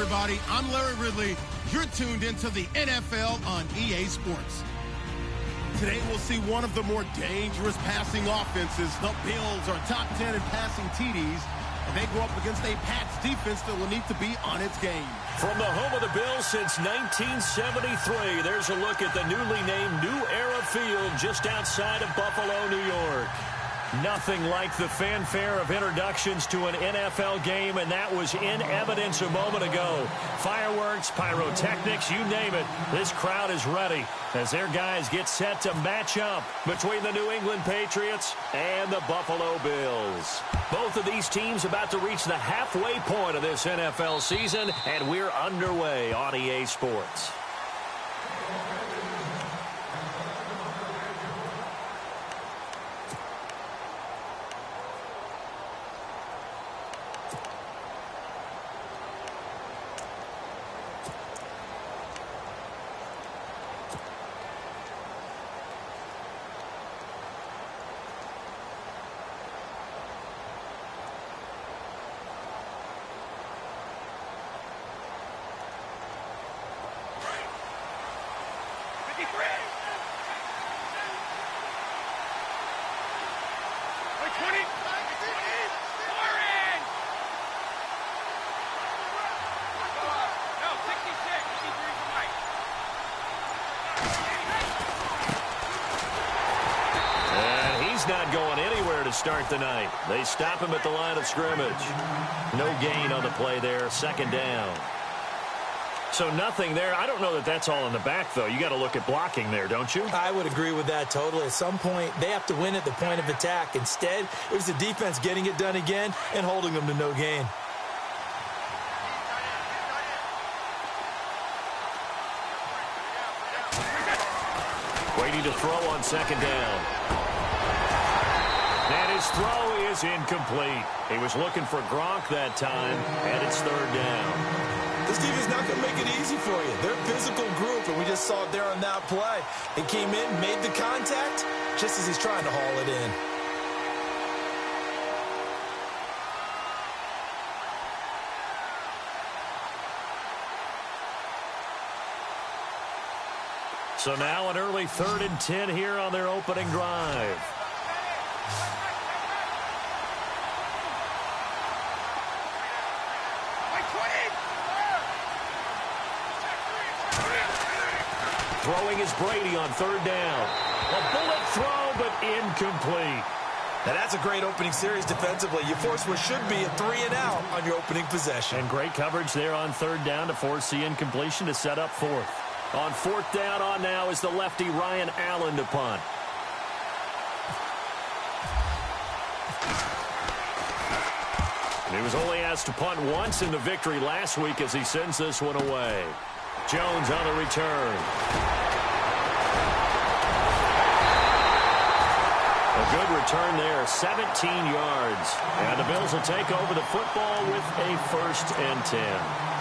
everybody. I'm Larry Ridley. You're tuned into the NFL on EA Sports. Today we'll see one of the more dangerous passing offenses. The Bills are top 10 in passing TDs, and they go up against a Pats defense that will need to be on its game. From the home of the Bills since 1973, there's a look at the newly named New Era Field just outside of Buffalo, New York. Nothing like the fanfare of introductions to an NFL game, and that was in evidence a moment ago. Fireworks, pyrotechnics, you name it. This crowd is ready as their guys get set to match up between the New England Patriots and the Buffalo Bills. Both of these teams about to reach the halfway point of this NFL season, and we're underway on EA Sports. Not going anywhere to start the night. They stop him at the line of scrimmage. No gain on the play there. Second down. So nothing there. I don't know that that's all in the back, though. You got to look at blocking there, don't you? I would agree with that totally. At some point, they have to win at the point of attack. Instead, it was the defense getting it done again and holding them to no gain. Waiting to throw on second down. And his throw is incomplete. He was looking for Gronk that time, and it's third down. This team is not going to make it easy for you. They're a physical group, and we just saw it there on that play. He came in, made the contact, just as he's trying to haul it in. So now an early 3rd and 10 here on their opening drive. Throwing is Brady on third down. A bullet throw, but incomplete. Now that's a great opening series defensively. You force what should be a 3-and-out on your opening possession. And great coverage there on third down to force the incompletion to set up fourth. On fourth down on now is the lefty Ryan Allen to punt. And he was only asked to punt once in the victory last week as he sends this one away. Jones on the return. A good return there, 17 yards. And the Bills will take over the football with a 1st and 10.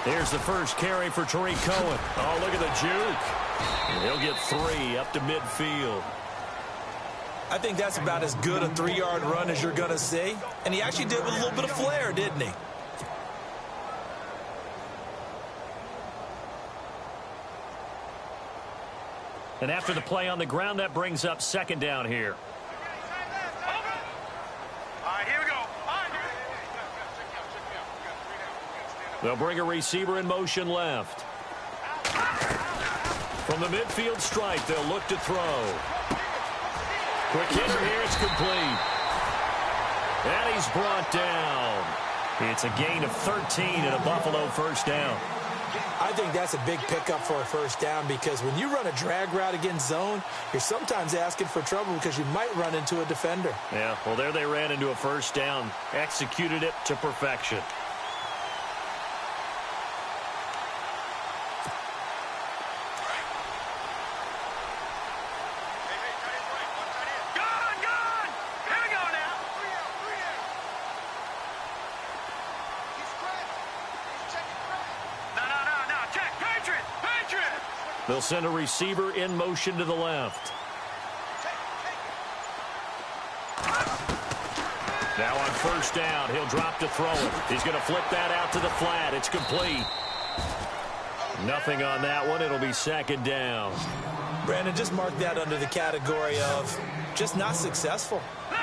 Here's the first carry for Tariq Cohen. Oh, look at the juke. And he'll get 3 up to midfield. I think that's about as good a 3-yard run as you're going to see. And he actually did with a little bit of flair, didn't he? And after the play on the ground, that brings up second down here. They'll bring a receiver in motion left. From the midfield stripe, they'll look to throw. Quick hitter here, it's complete. And he's brought down. It's a gain of 13 and a Buffalo first down. I I think that's a big pickup for a first down because when you run a drag route against zone, you're sometimes asking for trouble because you might run into a defender. Yeah, well, there they ran into a first down. Executed it to perfection. They'll send a receiver in motion to the left. Now on first down, he'll drop to throw it. He's going to flip that out to the flat. It's complete. Nothing on that one. It'll be second down. Brandon, just mark that under the category of just not successful.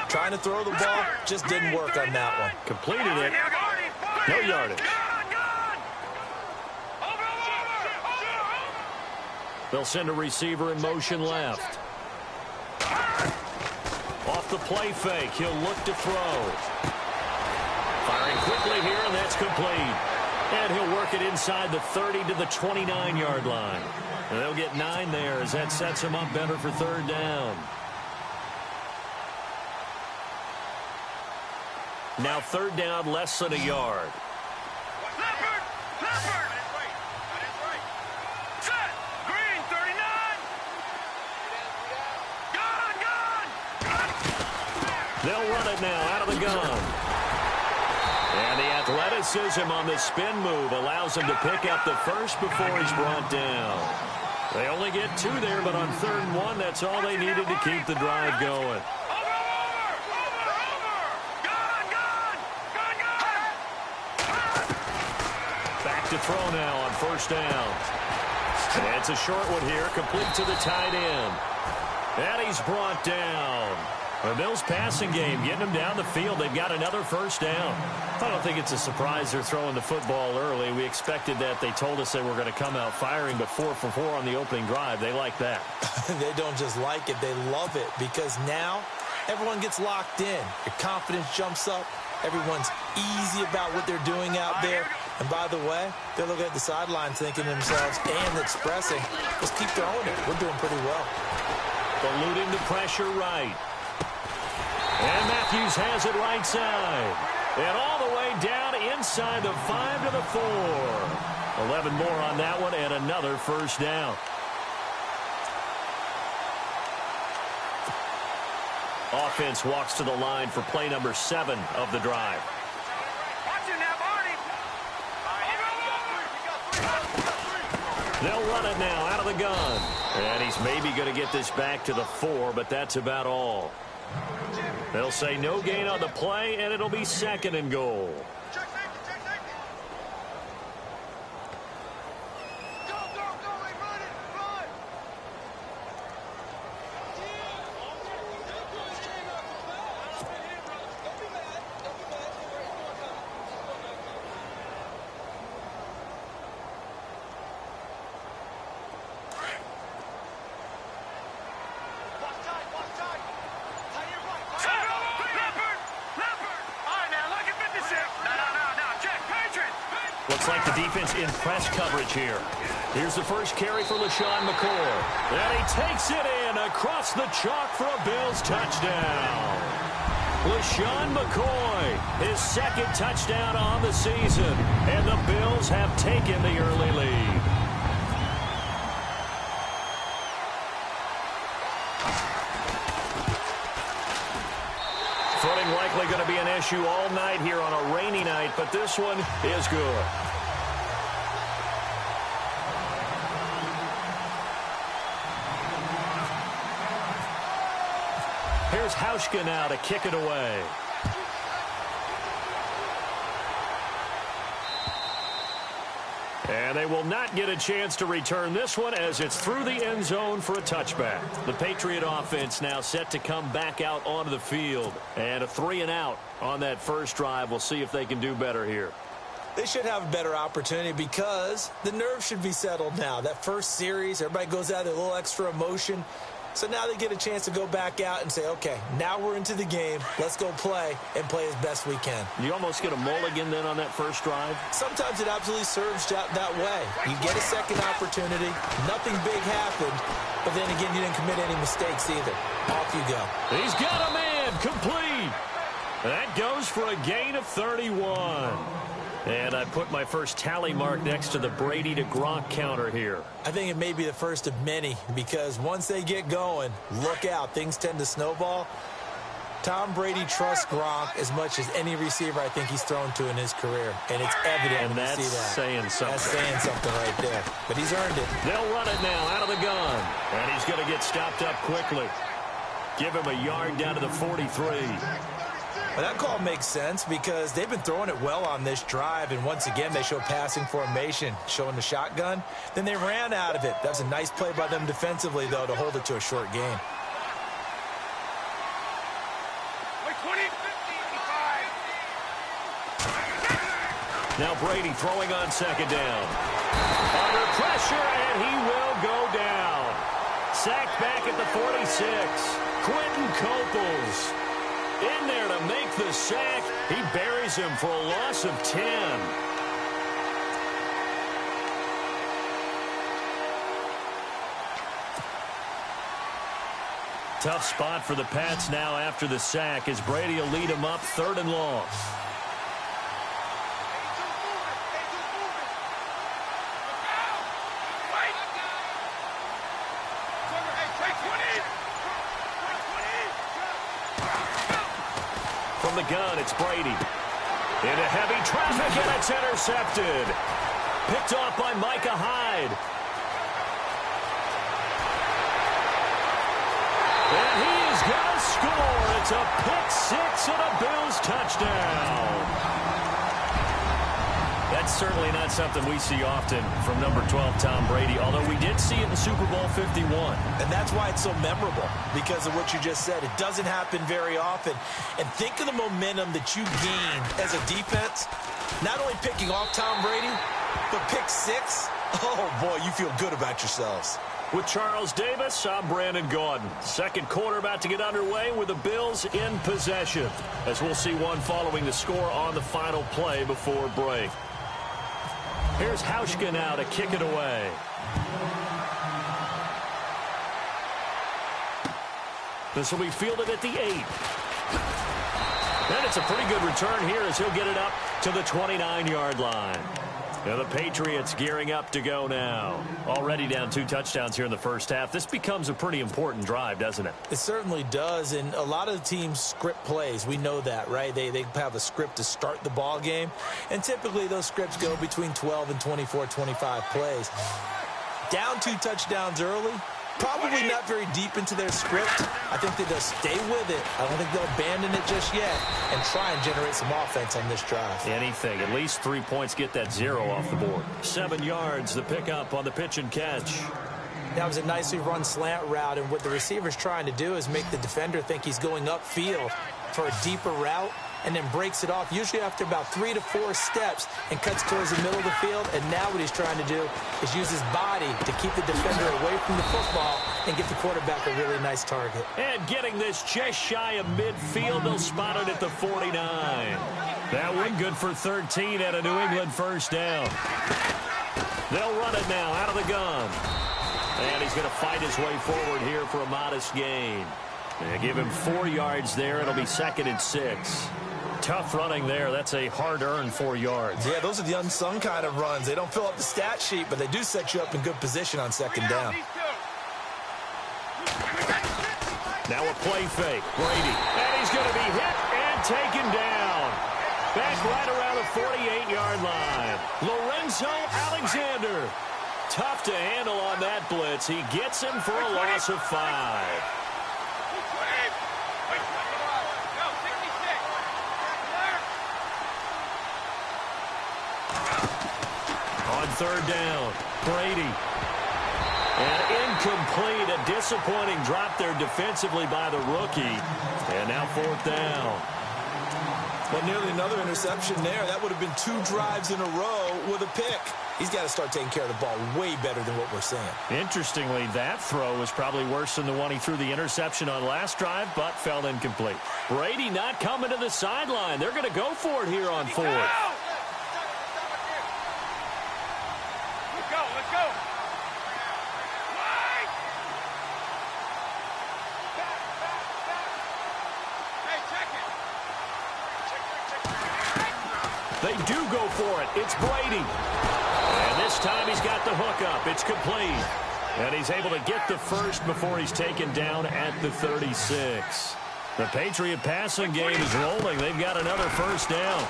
Trying to throw the ball just didn't work on that one. Completed it. No yardage. They'll send a receiver in motion left. Off the play fake, he'll look to throw. Firing quickly here, and that's complete. And he'll work it inside the 30 to the 29-yard line. And they'll get 9 there as that sets him up better for third down. Now third down, less than a yard. They'll run it now out of the gun. And the athleticism on the spin move allows him to pick up the first before he's brought down. They only get 2 there, but on 3rd and 1, that's all they needed to keep the drive going. Back to throw now on first down. And it's a short one here, complete to the tight end. And he's brought down. The Bills' passing game, getting them down the field. They've got another first down. I don't think it's a surprise they're throwing the football early. We expected that. They told us they were going to come out firing, but 4 for 4 on the opening drive. They like that. They don't just like it. They love it because now everyone gets locked in. Your confidence jumps up. Everyone's easy about what they're doing out there. And by the way, they're looking at the sidelines thinking to themselves and expressing, just keep throwing it. We're doing pretty well. Eluding the pressure right. And Matthews has it right side. And all the way down inside the 5 to the 4. 11 more on that one and another first down. Offense walks to the line for play number 7 of the drive. They'll run it now out of the gun. And he's maybe going to get this back to the 4, but that's about all. They'll say no gain on the play, and it'll be 2nd and goal. Looks like the defense in press coverage here. Here's the first carry for LaShawn McCoy. And he takes it in across the chalk for a Bills touchdown. LaShawn McCoy, his 2nd touchdown on the season. And the Bills have taken the early lead. Footing likely going to be an issue all night here on a rainy night, but this one is good. Here's Hauschka now to kick it away. And they will not get a chance to return this one as it's through the end zone for a touchback. The Patriot offense now set to come back out onto the field. And a 3-and-out on that first drive. We'll see if they can do better here. They should have a better opportunity because the nerves should be settled now. That first series, everybody goes out with a little extra emotion. So now they get a chance to go back out and say, okay, now we're into the game. Let's go play and play as best we can. You almost get a mulligan then on that first drive? Sometimes it absolutely serves that way. You get a second opportunity. Nothing big happened. But then again, you didn't commit any mistakes either. Off you go. He's got a man. Complete. That goes for a gain of 31. And I put my first tally mark next to the Brady to Gronk counter here. I think it may be the first of many because once they get going, look out. Things tend to snowball. Tom Brady trusts Gronk as much as any receiver I think he's thrown to in his career. And it's evident and when that's you see that. Saying something. That's saying something right there. But he's earned it. They'll run it now out of the gun. And he's going to get stopped up quickly. Give him a yard down to the 43. Well, that call makes sense because they've been throwing it well on this drive, and once again, they show passing formation, showing the shotgun. Then they ran out of it. That was a nice play by them defensively, though, to hold it to a short gain. Now Brady throwing on second down. Under pressure, and he will go down. Sacked back at the 46. Quentin Coples in there to make the sack. He buries him for a loss of 10. Tough spot for the Pats now after the sack as Brady will lead him up 3rd and long. From the gun, it's Brady. Into heavy traffic, and it's intercepted. Picked off by Micah Hyde. And he is going to score. It's a pick six and a Bills touchdown. That's certainly not something we see often from number 12, Tom Brady, although we did see it in Super Bowl 51. And that's why it's so memorable, because of what you just said. It doesn't happen very often. And think of the momentum that you gain as a defense, not only picking off Tom Brady, but pick six. Oh, boy, you feel good about yourselves. With Charles Davis, I'm Brandon Gaudin. Second quarter about to get underway with the Bills in possession, as we'll see one following the score on the final play before break. Here's Hauschka now to kick it away. This will be fielded at the 8. And it's a pretty good return here as he'll get it up to the 29-yard line. Now the Patriots gearing up to go now. Already down 2 touchdowns here in the first half. This becomes a pretty important drive, doesn't it? It certainly does, and a lot of the teams script plays. We know that, right? They have a script to start the ball game, and typically those scripts go between 12 and 24, 25 plays. Down 2 touchdowns early, probably not very deep into their script. I think they'll stay with it. I don't think they'll abandon it just yet and try and generate some offense on this drive. Anything. At least 3 points, get that 0 off the board. 7 yards, the pickup on the pitch and catch. That was a nicely run slant route, and what the receiver's trying to do is make the defender think he's going upfield for a deeper route, and then breaks it off, usually after about 3 to 4 steps, and cuts towards the middle of the field. And now what he's trying to do is use his body to keep the defender away from the football and give the quarterback a really nice target. And getting this just shy of midfield, they'll spot it at the 49. That one good for 13 at a New England first down. They'll run it now out of the gun. And he's going to fight his way forward here for a modest gain. They give him 4 yards there. It'll be 2nd and 6. Tough running there. That's a hard-earned 4 yards. Yeah, those are the unsung kind of runs. They don't fill up the stat sheet, but they do set you up in good position on 2nd down. Now a play fake. Brady. And he's going to be hit and taken down. Back right around the 48-yard line. Lorenzo Alexander. Tough to handle on that blitz. He gets him for a loss of 5. On 3rd down, Brady. And incomplete, a disappointing drop there defensively by the rookie. And now 4th down. Well, nearly another interception there. That would have been 2 drives in a row with a pick. He's got to start taking care of the ball way better than what we're seeing. Interestingly, that throw was probably worse than the one he threw the interception on last drive, but fell incomplete. Brady not coming to the sideline. They're going to go for it here on 4th. Let's go, let's go. Hey, check it. They do go for it. It's Brady. And this time he's got the hook up. It's complete. And he's able to get the first before he's taken down at the 36. The Patriot passing game is rolling. They've got another first down.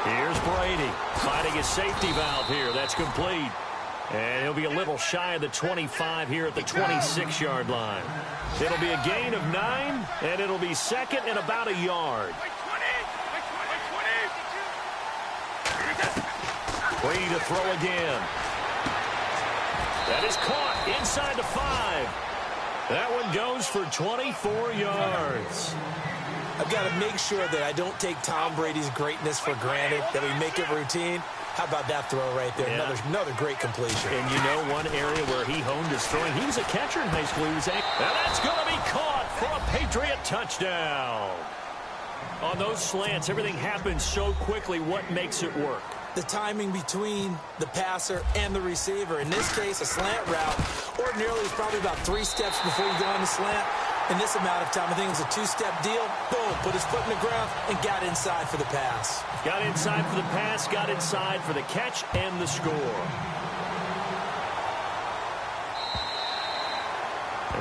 Here's Brady finding his safety valve here. That's complete. And he'll be a little shy of the 25 here at the 26-yard line. It'll be a gain of 9, and it'll be second and about a yard. Brady to throw again. That is caught inside the 5. That one goes for 24 yards. I've got to make sure that I don't take Tom Brady's greatness for granted, that we make it routine. How about that throw right there? Yeah. Another great completion. And you know one area where he honed his throwing, he was a catcher in high school. And that's going to be caught for a Patriot touchdown. On those slants, everything happens so quickly. What makes it work? The timing between the passer and the receiver. In this case, a slant route ordinarily is probably about 3 steps before you go on the slant. In this amount of time, I think it was a 2-step deal. Boom, put his foot in the ground and got inside for the pass. Got inside for the pass, got inside for the catch and the score.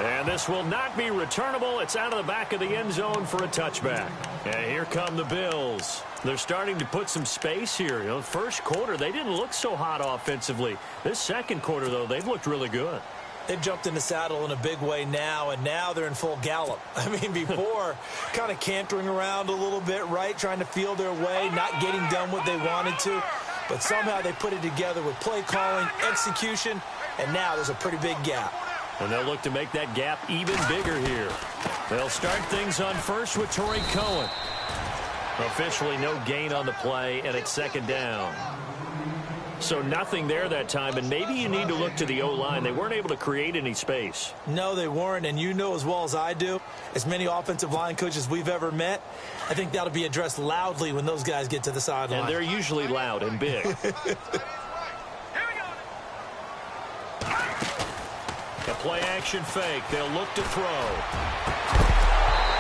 And this will not be returnable. It's out of the back of the end zone for a touchback. And here come the Bills. They're starting to put some space here. You know, first quarter, they didn't look so hot offensively. This second quarter, though, they've looked really good. They've jumped in the saddle in a big way now, and now they're in full gallop. I mean, before, kind of cantering around a little bit, right, trying to feel their way, not getting done what they wanted to. But somehow they put it together with play calling, execution, and now there's a pretty big gap. And they'll look to make that gap even bigger here. They'll start things on first with Torrey Cohen. Officially no gain on the play, and it's second down. So nothing there that time, and maybe you need to look to the O-line. They weren't able to create any space. No, they weren't, and you know as well as I do, as many offensive line coaches we've ever met, I think that'll be addressed loudly when those guys get to the sideline. And they're usually loud and big. A play-action fake. They'll look to throw.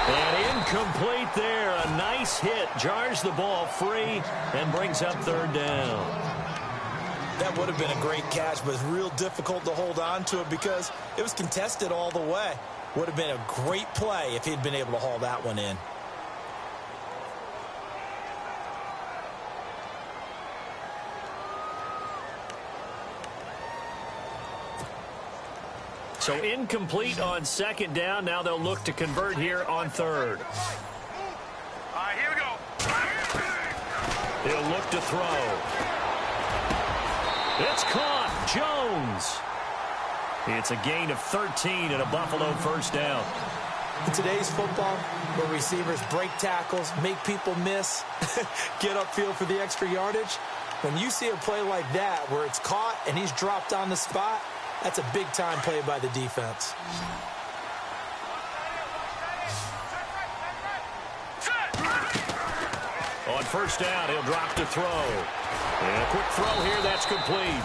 And incomplete there. A nice hit. Jars the ball free and brings up third down. That would have been a great catch, but it's real difficult to hold on to it because it was contested all the way. Would have been a great play if he'd been able to haul that one in. So incomplete on second down. Now they'll look to convert here on third. All right, here we go. He'll look to throw. It's caught. Jones. It's a gain of 13 and a Buffalo first down. In today's football, where receivers break tackles, make people miss, get upfield for the extra yardage, when you see a play like that where it's caught and he's dropped on the spot, that's a big-time play by the defense. On first down, he'll drop to throw. And a quick throw here, that's complete.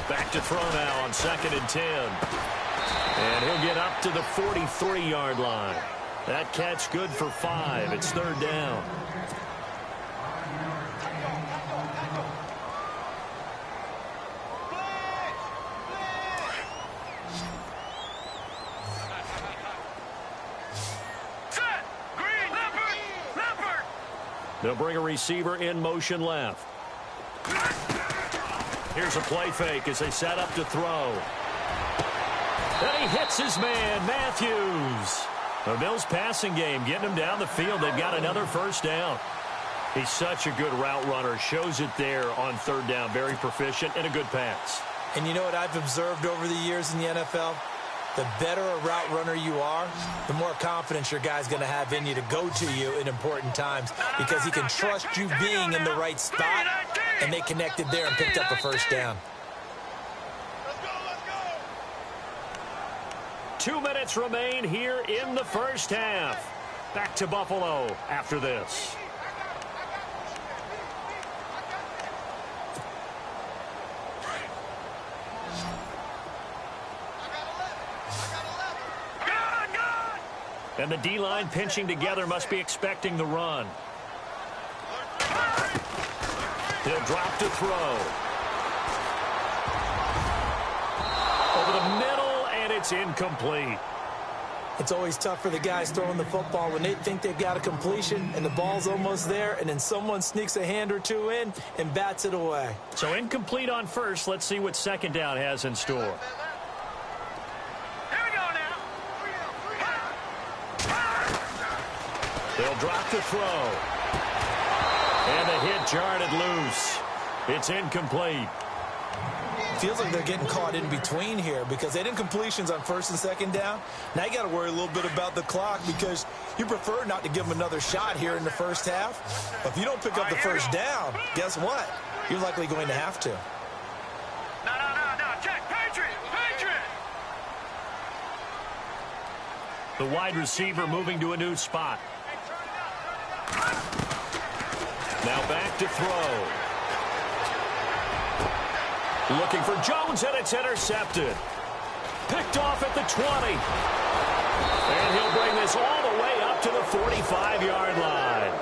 Back to throw now on 2nd and 10. And he'll get up to the 43-yard line. That catch good for 5. It's third down. They'll bring a receiver in motion left. Here's a play fake as they set up to throw. And he hits his man, Matthews. The Bills' passing game getting him down the field. They've got another first down. He's such a good route runner. Shows it there on third down. Very proficient and a good pass. And you know what I've observed over the years in the NFL? The better a route runner you are, the more confidence your guy's going to have in you to go to you in important times because he can trust you being in the right spot, and they connected there and picked up a first down. 2 minutes remain here in the first half. Back to Buffalo after this. And the D-line pinching together must be expecting the run. He'll drop to throw. Over the middle, and it's incomplete. It's always tough for the guys throwing the football when they think they've got a completion and the ball's almost there, and then someone sneaks a hand or two in and bats it away. So incomplete on first. Let's see what second down has in store. They'll drop to throw. And the hit jarred it loose. It's incomplete. Feels like they're getting caught in between here because they did completions on first and second down. Now you got to worry a little bit about the clock because you prefer not to give them another shot here in the first half. But if you don't pick up the first down, guess what? You're likely going to have to. No. Check. Patriot. The wide receiver moving to a new spot. Now back to throw. Looking for Jones, and it's intercepted. Picked off at the 20. And he'll bring this all the way up to the 45-yard line.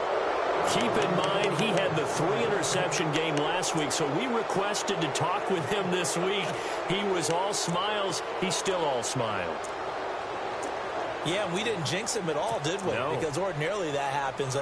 Keep in mind, he had the 3-interception game last week, so we requested to talk with him this week. He was all smiles. He's still all smile. Yeah, we didn't jinx him at all, did we? No. Because ordinarily that happens.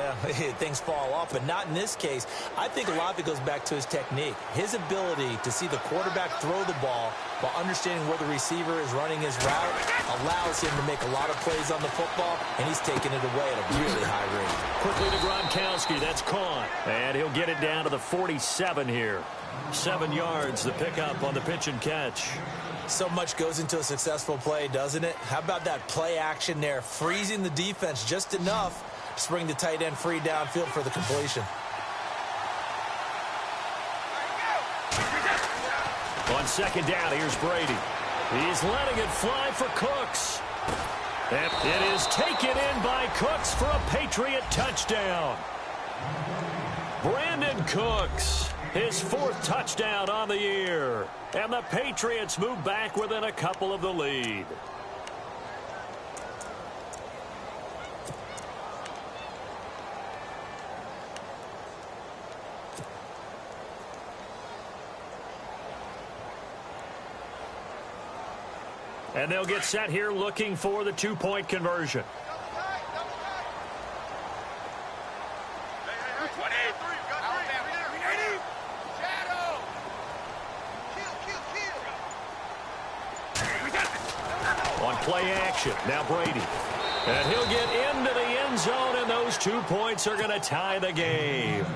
Things fall off, but not in this case. I think a lot of it goes back to his technique. His ability to see the quarterback throw the ball while understanding where the receiver is running his route allows him to make a lot of plays on the football, and he's taking it away at a really high rate. Quickly to Gronkowski. That's caught. And he'll get it down to the 47 here. 7 yards, the pickup on the pitch and catch. So much goes into a successful play, doesn't it? How about that play action there, freezing the defense just enough to bring the tight end free downfield for the completion. On second down, here's Brady. He's letting it fly for Cooks. And it is taken in by Cooks for a Patriot touchdown. Brandon Cooks, his 4th touchdown on the year. And the Patriots move back within a couple of the lead. And they'll get set here looking for the 2-point conversion. On play action, now Brady. And he'll get into the end zone, and those 2 points are going to tie the game.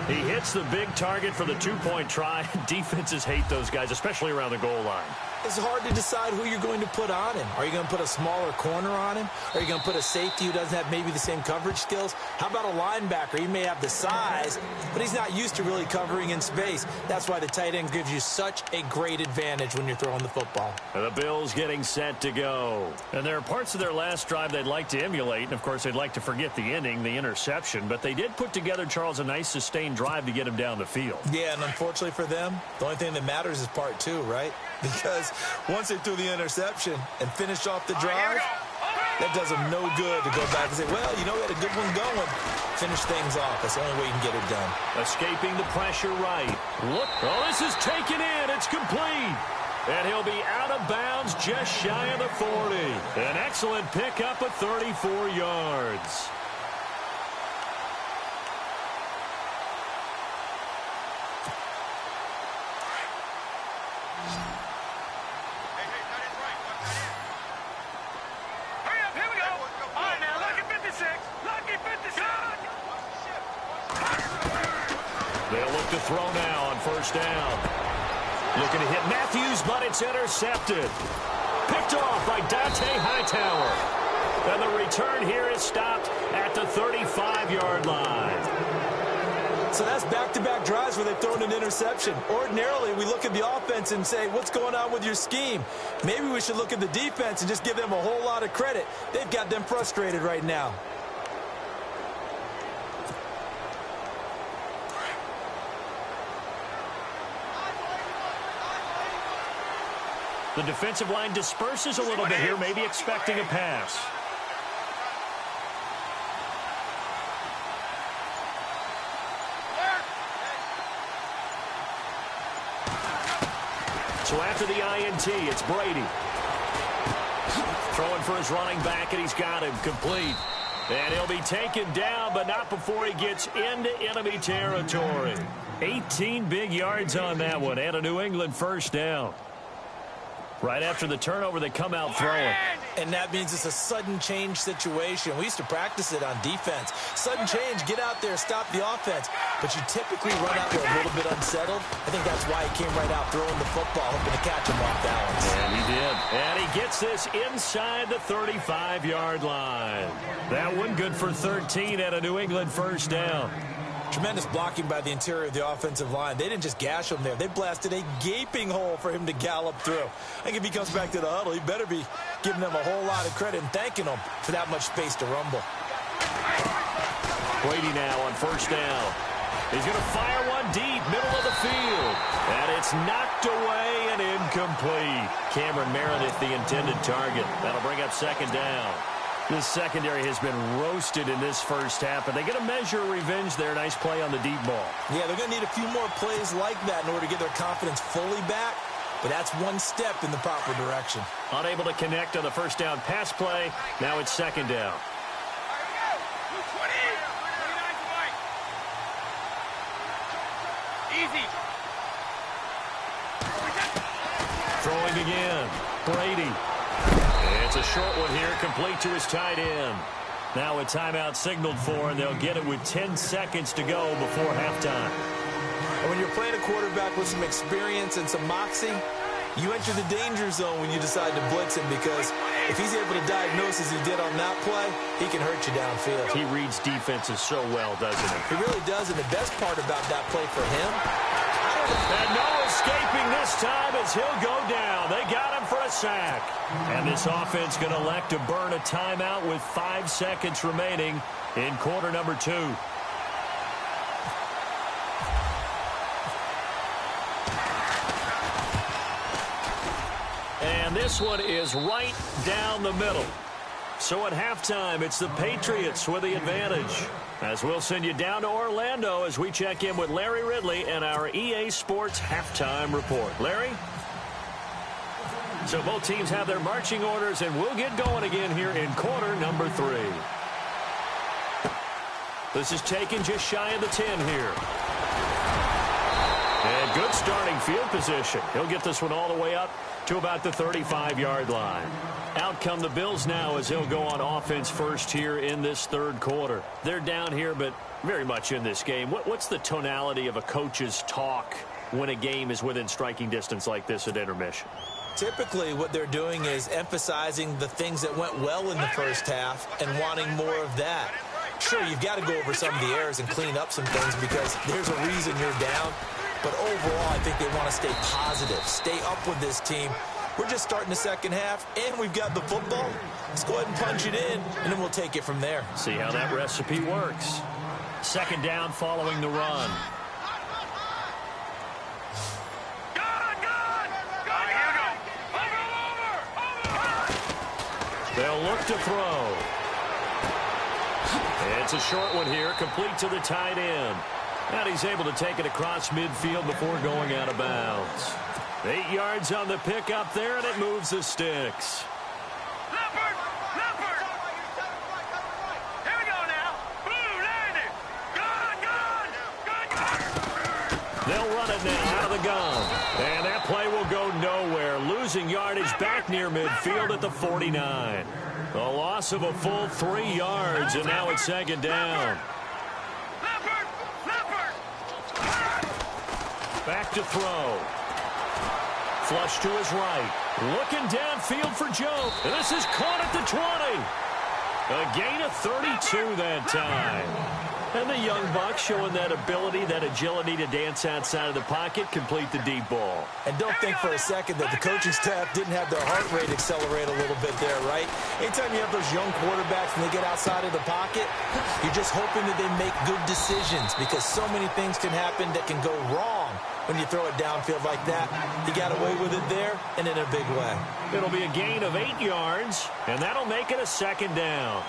He hits the big target for the 2-point try. Defenses hate those guys, especially around the goal line. It's hard to decide who you're going to put on him. Are you going to put a smaller corner on him? Are you going to put a safety who doesn't have maybe the same coverage skills? How about a linebacker? He may have the size, but he's not used to really covering in space. That's why the tight end gives you such a great advantage when you're throwing the football. And the Bills getting set to go. And there are parts of their last drive they'd like to emulate, and of course they'd like to forget the ending, the interception, but they did put together, Charles, a nice sustained drive to get him down the field. Yeah, and unfortunately for them, the only thing that matters is part 2, right? Because once they threw the interception and finished off the drive, that does them no good to go back and say, well, you know, we had a good one going. Finish things off. That's the only way you can get it done. Escaping the pressure right. Look. Oh, this is taken in. It's complete. And he'll be out of bounds just shy of the 40. An excellent pickup of 34 yards. They'll look to throw now on first down. Looking to hit Matthews, but it's intercepted. Picked off by Dante Hightower. And the return here is stopped at the 35-yard line. So that's back-to-back drives where they've thrown an interception. Ordinarily, we look at the offense and say, what's going on with your scheme? Maybe we should look at the defense and just give them a whole lot of credit. They've got them frustrated right now. The defensive line disperses a little bit here, maybe expecting a pass. So after the INT, it's Brady. Throwing for his running back, and he's got him complete. And he'll be taken down, but not before he gets into enemy territory. 18 big yards on that one, and a New England first down. Right after the turnover, they come out throwing. And that means it's a sudden change situation. We used to practice it on defense. Sudden change, get out there, stop the offense. But you typically run out there a little bit unsettled. I think that's why he came right out throwing the football, hoping to catch him off balance. And he did. And he gets this inside the 35-yard line. That one good for 13 at a New England first down. Tremendous blocking by the interior of the offensive line. They didn't just gash him there. They blasted a gaping hole for him to gallop through. I think if he comes back to the huddle, he better be giving them a whole lot of credit and thanking them for that much space to rumble. Brady now on first down. He's going to fire one deep, middle of the field. And it's knocked away and incomplete. Cameron Meredith, the intended target. That'll bring up second down. This secondary has been roasted in this first half, but they get a measure of revenge there. Nice play on the deep ball. Yeah, they're going to need a few more plays like that in order to get their confidence fully back, but that's one step in the proper direction. Unable to connect on the first down pass play. Now it's second down. Easy. Throwing again. Brady. It's a short one here, complete to his tight end. Now a timeout signaled for, and they'll get it with 10 seconds to go before halftime. And when you're playing a quarterback with some experience and some moxie, you enter the danger zone when you decide to blitz him, because if he's able to diagnose as he did on that play, he can hurt you downfield. He reads defenses so well, doesn't he? He really does, and the best part about that play for him, and no escaping this time as he'll go down. They got him for a sack. And this offense going to elect to burn a timeout with 5 seconds remaining in quarter number 2. And this one is right down the middle. So at halftime, it's the Patriots with the advantage. As we'll send you down to Orlando as we check in with Larry Ridley and our EA Sports halftime report. Larry? So both teams have their marching orders, and we'll get going again here in quarter number 3. This is taken just shy of the 10 here. And good starting field position. He'll get this one all the way up to about the 35-yard line. Out come the Bills now as he'll go on offense first here in this third quarter. They're down here, but very much in this game. What's the tonality of a coach's talk when a game is within striking distance like this at intermission? Typically, what they're doing is emphasizing the things that went well in the first half and wanting more of that. Sure, you've got to go over some of the errors and clean up some things because there's a reason you're down. But overall, I think they want to stay positive, stay up with this team. We're just starting the second half, and we've got the football. Let's go ahead and punch it in, and then we'll take it from there. See how that recipe works. Second down following the run. They'll look to throw. It's a short one here, complete to the tight end. And he's able to take it across midfield before going out of bounds. 8 yards on the pickup there, and it moves the sticks. Leopard! Leopard! Here we go now. Blue landing. Gun! They'll run it now out of the gun. And that play will go nowhere. Losing yardage back near midfield at the 49. A loss of a full 3 yards, and now it's second down. Leopard! Leopard! Back to throw. Flush to his right. Looking downfield for Joe. And this is caught at the 20. A gain of 32 that time. And the young buck showing that ability, that agility to dance outside of the pocket, complete the deep ball. And don't think for a second that the coaching staff didn't have their heart rate accelerate a little bit there, right? Anytime you have those young quarterbacks and they get outside of the pocket, you're just hoping that they make good decisions because so many things can happen that can go wrong when you throw it downfield like that. He got away with it there and in a big way. It'll be a gain of 8 yards, and that'll make it a second down.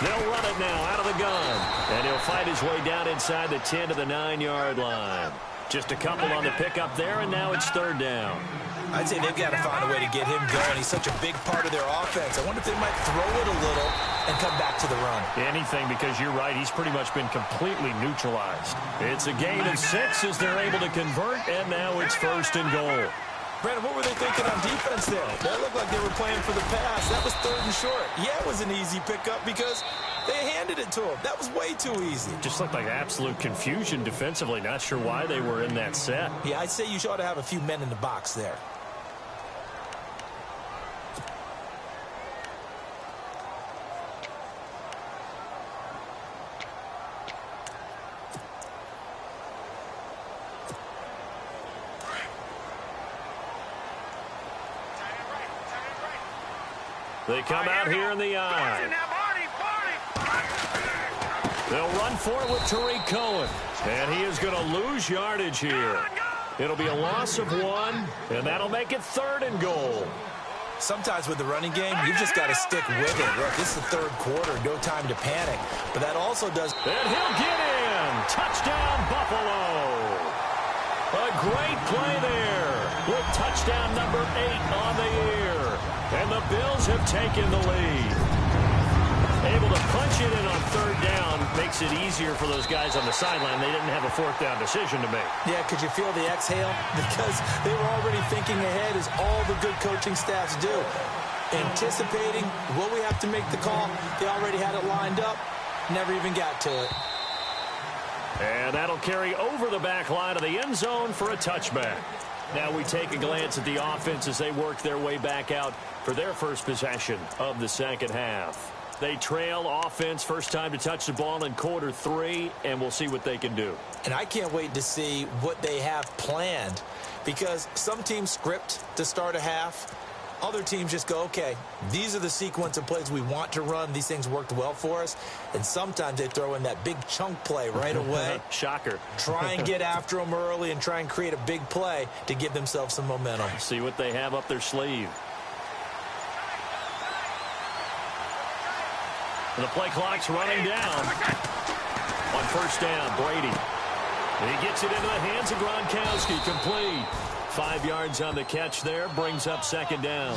They'll run it now out of the gun. And he'll fight his way down inside the 10 to the 9-yard line. Just a couple on the pickup there, and now it's third down. I'd say they've got to find a way to get him going. He's such a big part of their offense. I wonder if they might throw it a little and come back to the run. Anything, because you're right. He's pretty much been completely neutralized. It's a gain of 6 as they're able to convert, and now it's first and goal. Brandon, what were they thinking on defense there? That looked like they were playing for the pass. That was third and short. Yeah, it was an easy pickup because they handed it to him. That was way too easy. Just looked like absolute confusion defensively. Not sure why they were in that set. Yeah, I'd say you ought to have a few men in the box there. They come out here in the eye. They'll run for it with Tariq Cohen. And he is going to lose yardage here. It'll be a loss of 1, and that'll make it third and goal. Sometimes with the running game, you've just got to stick with it. Look, this is the third quarter, no time to panic. But that also does... And he'll get in. Touchdown, Buffalo. A great play there with touchdown number 8 on the year. And the Bills have taken the lead. Able to punch it in on third down makes it easier for those guys on the sideline. They didn't have a fourth down decision to make. Yeah, could you feel the exhale? Because they were already thinking ahead, as all the good coaching staffs do. Anticipating, will we have to make the call? They already had it lined up. Never even got to it. And that'll carry over the back line of the end zone for a touchback. Now we take a glance at the offense as they work their way back out for their first possession of the second half. They trail offense, first time to touch the ball in quarter 3, and we'll see what they can do. And I can't wait to see what they have planned, because some teams script to start a half. Other teams just go, okay, these are the sequence of plays we want to run. These things worked well for us. And sometimes they throw in that big chunk play right away. Shocker. Try and get after them early and try and create a big play to give themselves some momentum. See what they have up their sleeve. And the play clock's running down. On first down, Brady. He gets it into the hands of Gronkowski, complete. 5 yards on the catch there, brings up second down.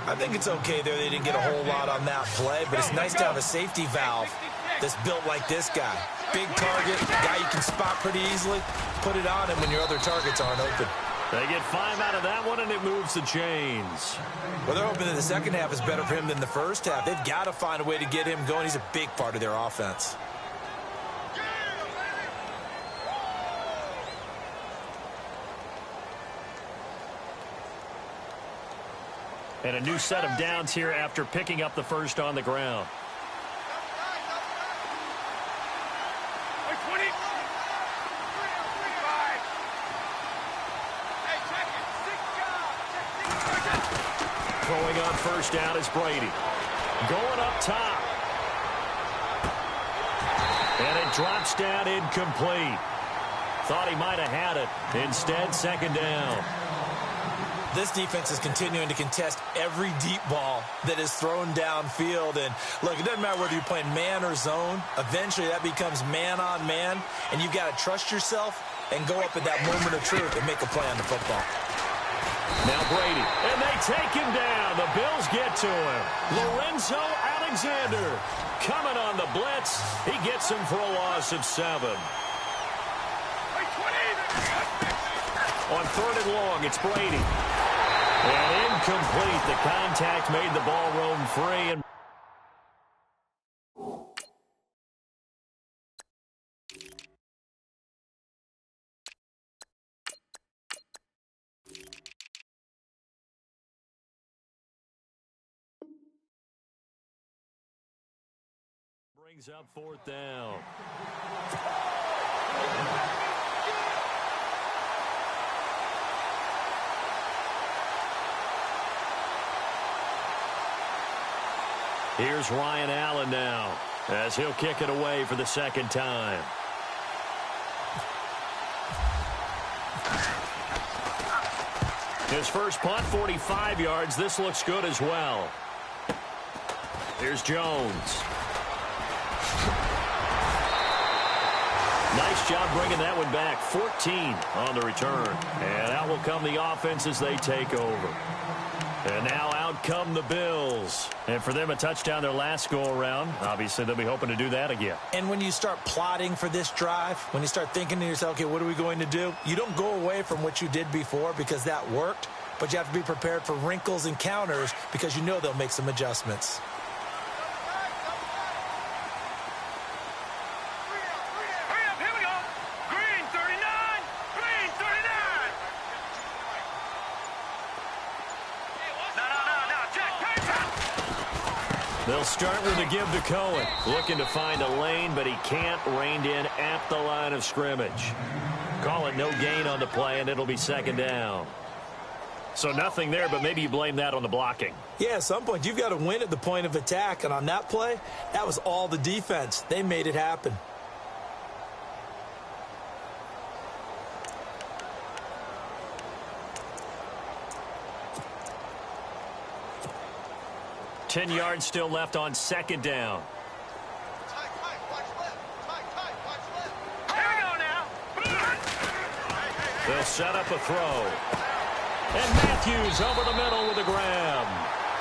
I think it's okay there. They didn't get a whole lot on that play, but it's nice to have a safety valve that's built like this guy. Big target, guy you can spot pretty easily. Put it on him when your other targets aren't open. They get 5 out of that one, and it moves the chains. Well, they're hoping that the second half is better for him than the first half. They've got to find a way to get him going. He's a big part of their offense. And a new set of downs here after picking up the first on the ground. Throwing on first down is Brady. Going up top. And it drops down incomplete. Thought he might have had it. Instead, second down. This defense is continuing to contest every deep ball that is thrown downfield. And, look, it doesn't matter whether you're playing man or zone. Eventually, that becomes man on man. And you've got to trust yourself and go up at that moment of truth and make a play on the football. Now Brady. And they take him down. The Bills get to him. Lorenzo Alexander coming on the blitz. He gets him for a loss of 7. On 3rd and long, it's Brady. And incomplete. The contact made the ball roam free. And brings up 4th down. Here's Ryan Allen now as he'll kick it away for the 2nd time. His first punt, 45 yards. This looks good as well. Here's Jones. Nice job bringing that one back. 14 on the return. And out will come the offense as they take over. And now out come the Bills. And for them, a touchdown their last go-around. Obviously, they'll be hoping to do that again. And when you start plotting for this drive, when you start thinking to yourself, okay, what are we going to do? You don't go away from what you did before because that worked. But you have to be prepared for wrinkles and counters because you know they'll make some adjustments. They'll start with a give to Cohen. Looking to find a lane, but he can't. Reined in at the line of scrimmage. Call it no gain on the play, and it'll be 2nd down. So nothing there, but maybe you blame that on the blocking. Yeah, at some point, you've got to win at the point of attack. And on that play, that was all the defense. They made it happen. Ten yards still left on 2nd down. They'll set up a throw. And Matthews over the middle with a grab.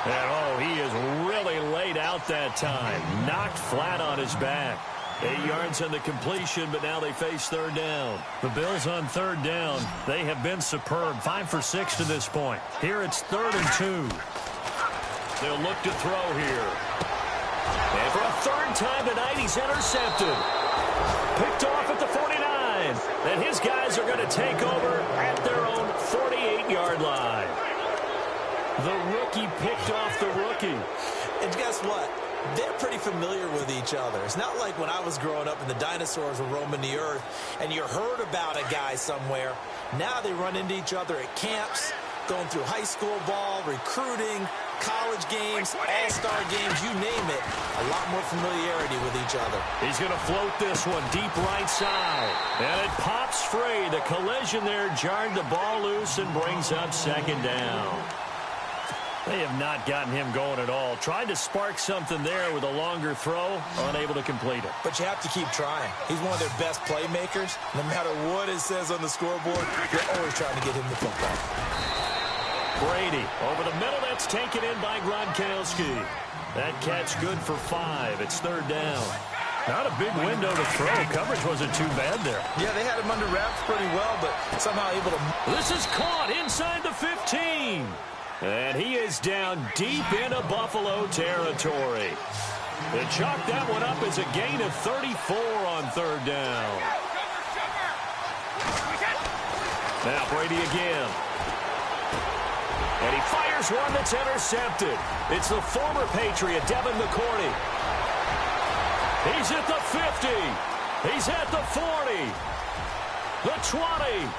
And, oh, he is really laid out that time. Knocked flat on his back. 8 yards on the completion, but now they face 3rd down. The Bills on 3rd down. They have been superb. 5 for 6 to this point. Here it's 3rd and 2. They'll look to throw here. And for a 3rd time tonight, he's intercepted. Picked off at the 49. And his guys are going to take over at their own 48-yard line. The rookie picked off the rookie. And guess what? They're pretty familiar with each other. It's not like when I was growing up and the dinosaurs were roaming the earth and you heard about a guy somewhere. Now they run into each other at camps, going through high school ball, recruiting, college games, all-star games, you name it. A lot more familiarity with each other. He's going to float this one deep right side. And it pops free. The collision there jarred the ball loose and brings up 2nd down. They have not gotten him going at all. Tried to spark something there with a longer throw, unable to complete it. But you have to keep trying. He's one of their best playmakers. No matter what it says on the scoreboard, you're always trying to get him the football. Brady over the middle. That's taken in by Gronkowski. That catch good for 5. It's 3rd down. Not a big window to throw. Coverage wasn't too bad there. Yeah, they had him under wraps pretty well, but somehow able to... This is caught inside the 15. And he is down deep into Buffalo territory. They chalked that one up as a gain of 34 on 3rd down. Now Brady again. And he fires one that's intercepted. It's the former Patriot, Devin McCourty. He's at the 50. He's at the 40. The 20.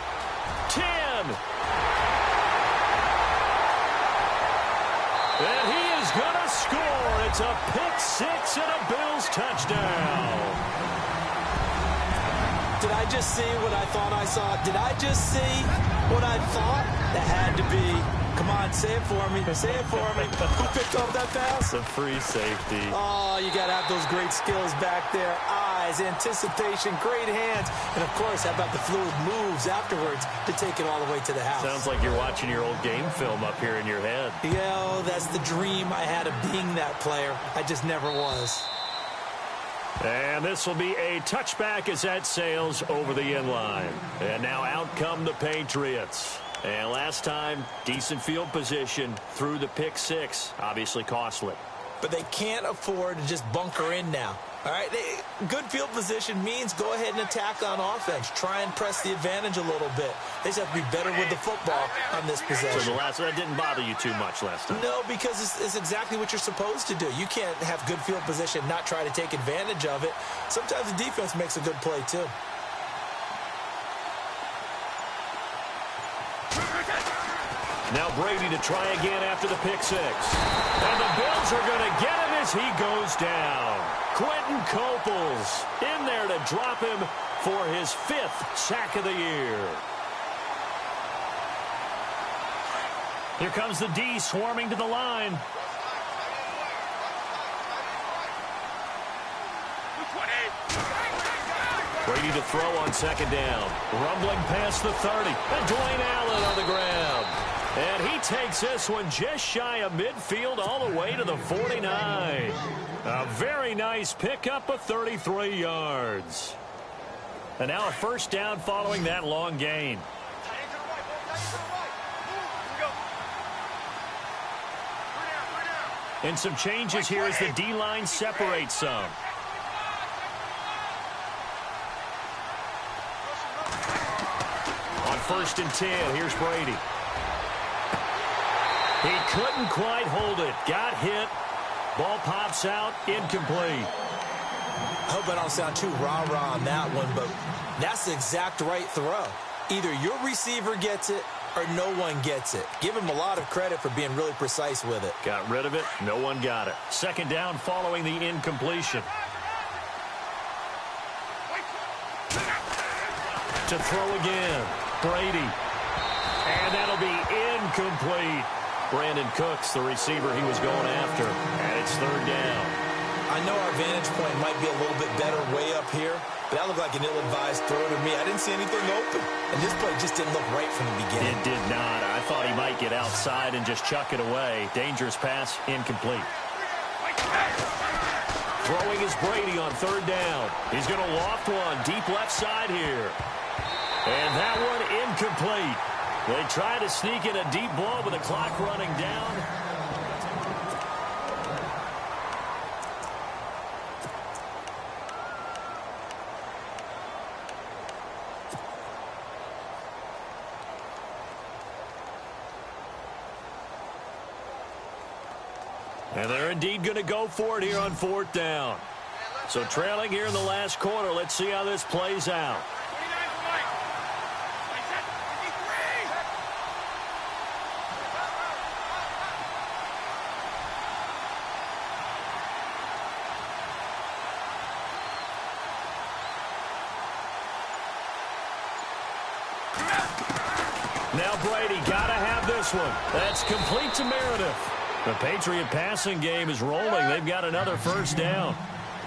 10. And he is going to score. It's a pick 6 and a Bills touchdown. Did I just see what I thought I saw? Did I just see what I thought? That had to be. Come on, say it for me. Say it for me. Who picked up that pass? The free safety. Oh, you got to have those great skills back there. Eyes, anticipation, great hands. And, of course, how about the fluid moves afterwards to take it all the way to the house? Sounds like you're watching your old game film up here in your head. Yeah, that's the dream I had of being that player. I just never was. And this will be a touchback as that sails over the inline. And now out come the Patriots. And last time, decent field position through the pick six. Obviously costly. But they can't afford to just bunker in now. All right, good field position means go ahead and attack on offense. Try and press the advantage a little bit. They just have to be better with the football on this possession. So the last one didn't bother you too much last time? No, because it's exactly what you're supposed to do. You can't have good field position, not try to take advantage of it. Sometimes the defense makes a good play, too. Now Brady to try again after the pick six. And the Bills are going to get him as he goes down. Quentin Coples in there to drop him for his 5th sack of the year. Here comes the D swarming to the line. Brady to throw on second down. Rumbling past the 30. And Dwayne Allen on the ground. And he takes this one just shy of midfield all the way to the 49. A very nice pickup of 33 yards. And now a first down following that long gain. And some changes here as the D-line separates some. On 1st and 10, here's Brady. He couldn't quite hold it. Got hit. Ball pops out. Incomplete. I hope I don't sound too rah-rah on that one, but that's the exact right throw. Either your receiver gets it or no one gets it. Give him a lot of credit for being really precise with it. Got rid of it. No one got it. Second down following the incompletion. To throw again. Brady. And that'll be incomplete. Brandon Cooks, the receiver he was going after. And it's 3rd down. I know our vantage point might be a little bit better way up here, but that looked like an ill-advised throw to me. I didn't see anything open. And this play just didn't look right from the beginning. It did not. I thought he might get outside and just chuck it away. Dangerous pass, incomplete. Throwing is Brady on 3rd down. He's going to loft one deep left side here. And that one incomplete. They try to sneak in a deep ball with the clock running down. And they're indeed going to go for it here on 4th down. So trailing here in the last quarter. Let's see how this plays out. Now Brady got to have this one. That's complete to Meredith. The Patriot passing game is rolling. They've got another first down.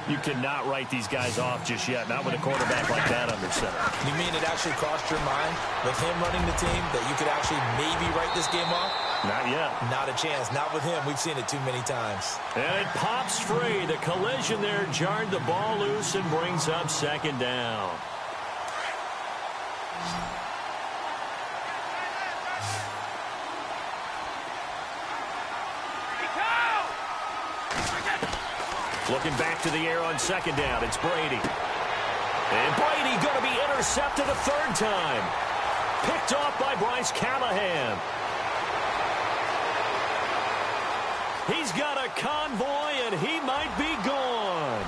You cannot write these guys off just yet, not with a quarterback like that under center. You mean it actually crossed your mind with him running the team that you could actually maybe write this game off? Not yet. Not a chance. Not with him. We've seen it too many times. And it pops free. The collision there jarred the ball loose and brings up second down. Looking back to the air on second down. It's Brady. And Brady going to be intercepted a 3rd time. Picked off by Bryce Callahan. He's got a convoy, and he might be gone.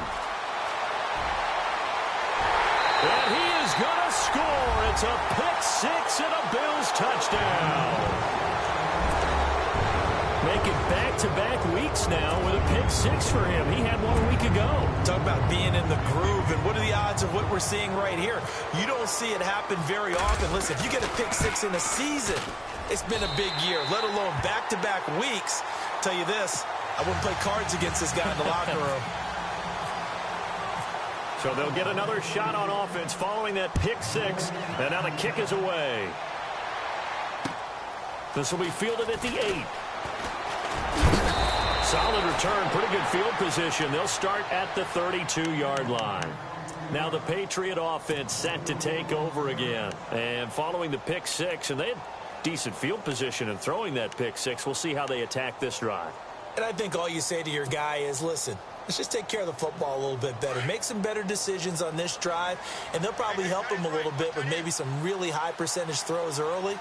And he is going to score. It's a pick six and a Bills touchdown. Make it back-to-back weeks now with a pick six for him. He had one a week ago. Talk about being in the groove, and what are the odds of what we're seeing right here? You don't see it happen very often. Listen, if you get a pick six in a season, it's been a big year, let alone back-to-back weeks. Tell you this, I wouldn't play cards against this guy in the locker room. So they'll get another shot on offense following that pick six, and now the kick is away. This will be fielded at the 8. Solid return, pretty good field position. They'll start at the 32-yard line. Now the Patriot offense set to take over again. And following the pick six, and they had decent field position in throwing that pick six. We'll see how they attack this drive. And I think all you say to your guy is, listen, let's just take care of the football a little bit better. Make some better decisions on this drive, and they'll probably help him a little bit with maybe some really high percentage throws early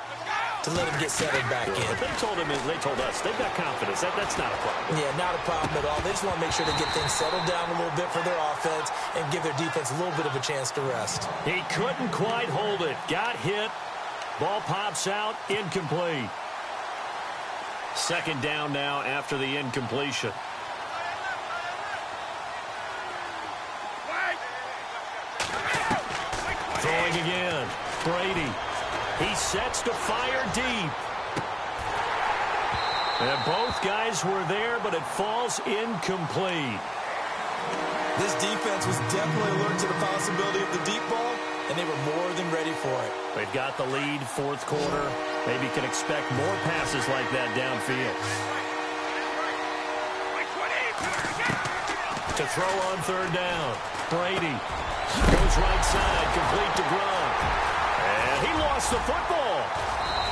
to let him get settled back in. But they told us, they've got confidence. That's not a problem. Yeah, not a problem at all. They just want to make sure they get things settled down a little bit for their offense and give their defense a little bit of a chance to rest. He couldn't quite hold it. Got hit. Ball pops out. Incomplete. Second down now after the incompletion. Throwing again. Brady. He sets to fire deep. And both guys were there, but it falls incomplete. This defense was definitely alert to the possibility of the deep ball, and they were more than ready for it. They've got the lead, fourth quarter. Maybe can expect more passes like that downfield. To throw on third down. Brady goes right side, complete to Gronk. And he lost the football.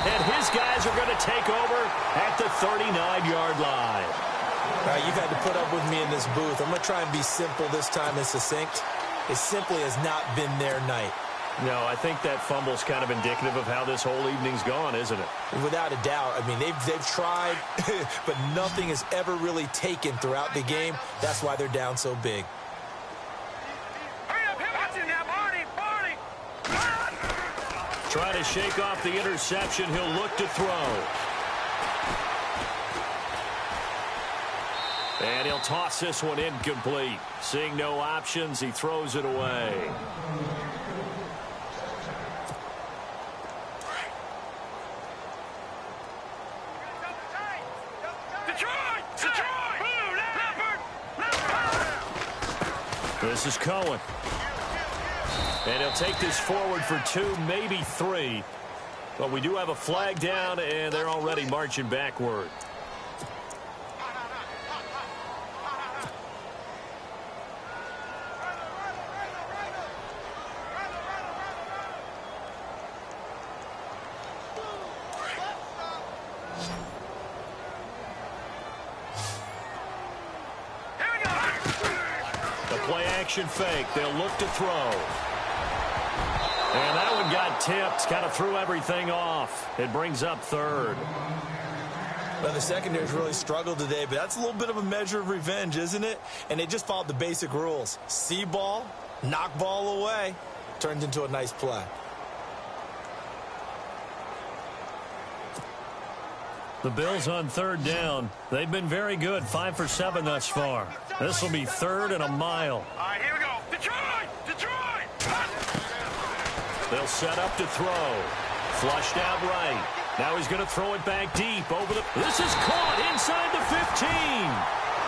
And his guys are going to take over at the 39-yard line. You've had to put up with me in this booth. I'm going to try and be simple this time and succinct. It simply has not been their night. No, I think that fumble's kind of indicative of how this whole evening's gone, isn't it? Without a doubt. I mean, they've tried, but nothing has ever really taken throughout the game. That's why they're down so big. Trying to shake off the interception. He'll look to throw. And he'll toss this one incomplete. Seeing no options, he throws it away. This is Cohen. And he'll take this forward for 2, maybe 3. But we do have a flag down, and they're already marching backward. The play action fake. They'll look to throw. And that one got tipped, kind of threw everything off. It brings up third. Well, the secondary's really struggled today, but that's a little bit of a measure of revenge, isn't it? And they just followed the basic rules. See ball, knock ball away. Turned into a nice play. The Bills on third down. They've been very good, 5 for 7 thus far. This will be third and a mile. All right, here we go. Detroit! Detroit! They'll set up to throw. Flushed out right. Now he's going to throw it back deep over the... This is caught inside the 15.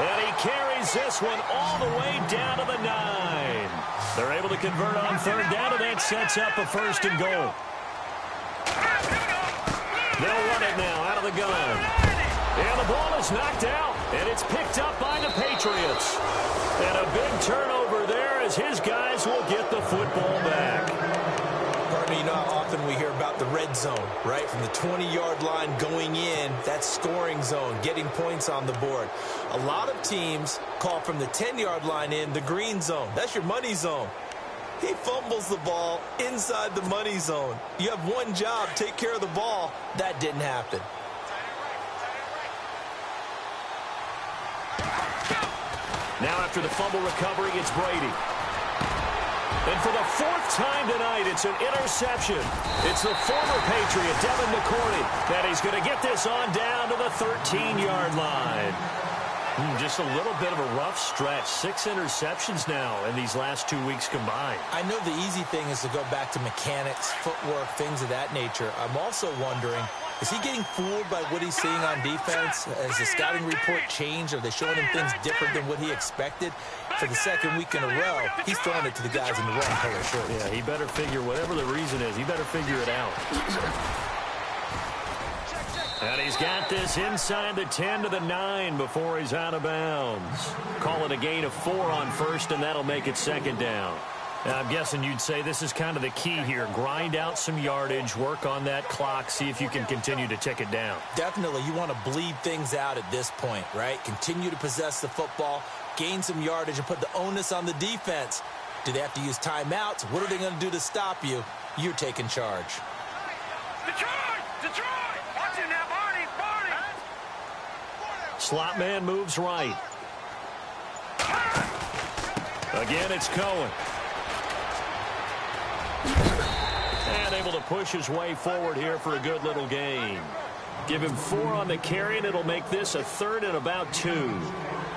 And he carries this one all the way down to the 9. They're able to convert on third down, and that sets up a first and goal. They'll run it now out of the gun. And the ball is knocked out, and it's picked up by the Patriots. And a big turnover there as his guys will get the football back. Partner, you know how often we hear about the red zone, right? From the 20-yard line going in, that's scoring zone, getting points on the board. A lot of teams call from the 10-yard line in the green zone. That's your money zone. He fumbles the ball inside the money zone. You have one job, take care of the ball. That didn't happen. Now after the fumble recovery, it's Brady. And for the fourth time tonight, it's an interception. It's the former Patriot, Devin McCourty, that he's going to get this on down to the 13-yard line. Just a little bit of a rough stretch. 6 interceptions now in these last 2 weeks combined. I know the easy thing is to go back to mechanics, footwork, things of that nature. I'm also wondering, is he getting fooled by what he's seeing on defense? Has the scouting report changed? Are they showing him things different than what he expected? For the second week in a row, he's throwing it to the guys in the wrong color shirts. Yeah, he better figure, whatever the reason is, he better figure it out. And he's got this inside the 10 to the 9 before he's out of bounds. Call it a gain of 4 on first, and that'll make it second down. Now, I'm guessing you'd say this is kind of the key here. Grind out some yardage, work on that clock, see if you can continue to tick it down. Definitely. You want to bleed things out at this point, right? Continue to possess the football, gain some yardage, and put the onus on the defense. Do they have to use timeouts? What are they going to do to stop you? You're taking charge. Detroit! Detroit! Watch it now, Barney! Barney! Slot man moves right. Again, it's Cohen. And able to push his way forward here for a good little gain. Give him 4 on the carry, and it'll make this a 3rd and about 2.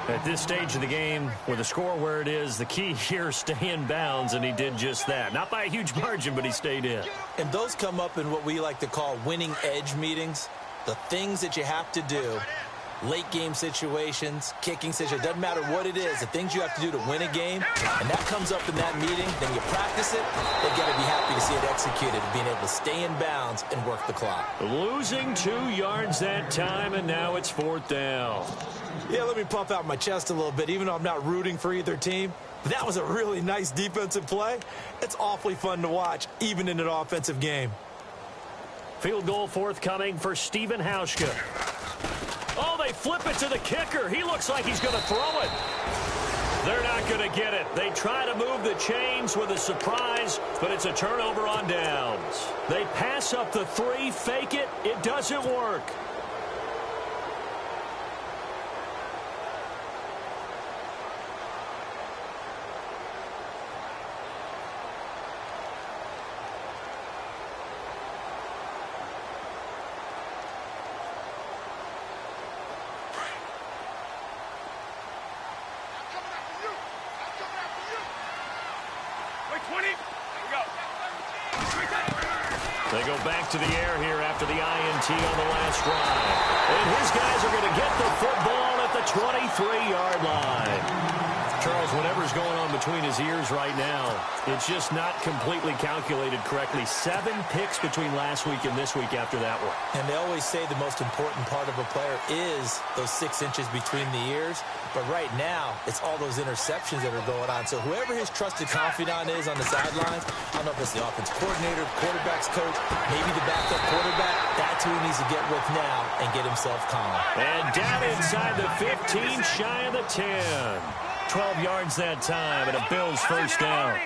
At this stage of the game, with the score where it is, the key here is stay in bounds, and he did just that. Not by a huge margin, but he stayed in. And those come up in what we like to call winning edge meetings. The things that you have to do, late game situations, kicking situations, doesn't matter what it is, the things you have to do to win a game, and that comes up in that meeting, then you practice it, they've got to be happy to see it executed, being able to stay in bounds and work the clock. Losing 2 yards that time, and now it's 4th down. Yeah, let me puff out my chest a little bit, even though I'm not rooting for either team. But that was a really nice defensive play. It's awfully fun to watch, even in an offensive game. Field goal forthcoming for Stephen Hauschka. Oh, they flip it to the kicker. He looks like he's going to throw it. They're not going to get it. They try to move the chains with a surprise, but it's a turnover on downs. They pass up the 3, fake it. It doesn't work. They go back to the air here after the INT on the last drive. And his guys are going to get the football at the 23-yard line. Charles, whatever's going on between his ears right now, it's just not completely calculated correctly. 7 picks between last week and this week after that one. And they always say the most important part of a player is those 6 inches between the ears. But right now, it's all those interceptions that are going on. So whoever his trusted confidant is on the sidelines, I don't know if it's the offense coordinator, quarterback's coach, maybe the backup quarterback, that's who he needs to get with now and get himself calm. And down inside the 15, shy of the 10. 12 yards that time, and a Bills first down.